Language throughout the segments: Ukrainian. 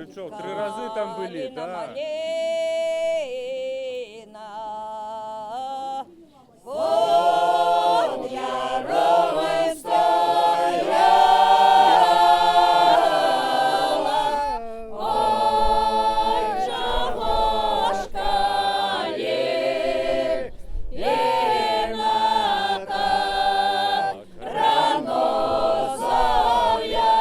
Рычок. 3 раза там были, Калина, да. малина, под яровой стояла, ой, жавошка єна так рано зав'яв.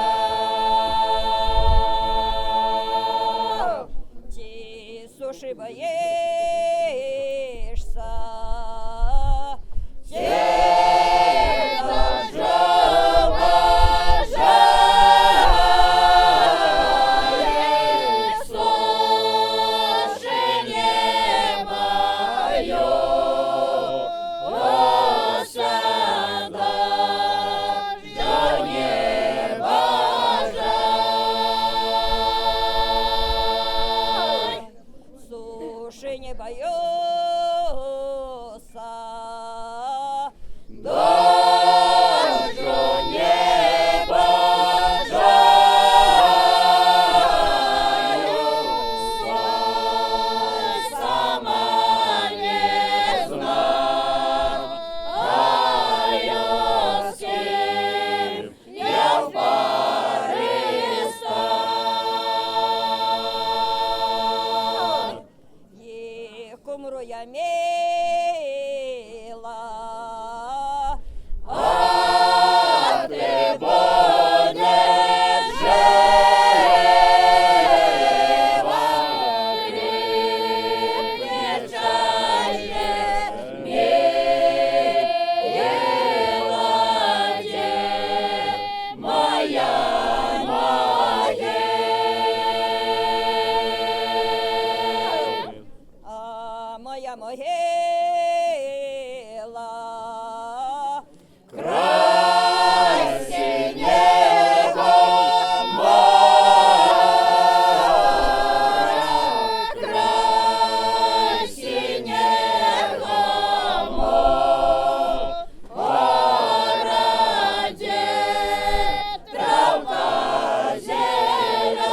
Ті суші боїшся, ті дождю бажаєш, суші небою осада, що не бажай. Суши не боюся, дождю не бажаю, соль сама не знаю, з ким я в парі стань. Кумру я мила, а ти будеш жива, кріпне чаще милоде моя моя могила, край синего моря, край синего моря, де травка зелена.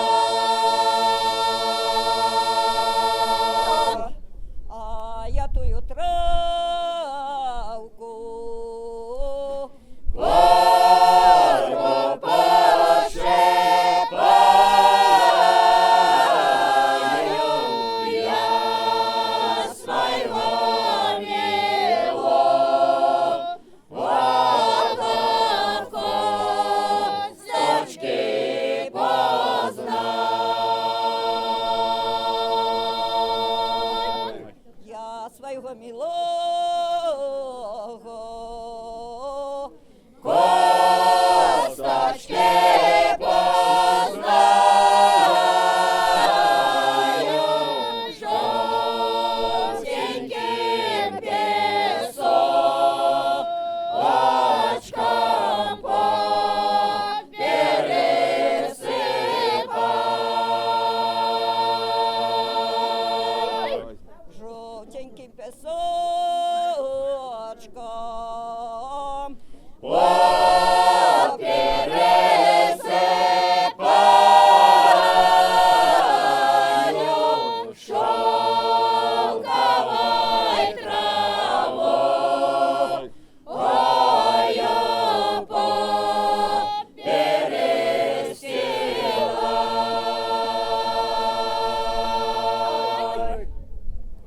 А я тую травку порву пошипаю, я свого милого косточки познай. Я свого милого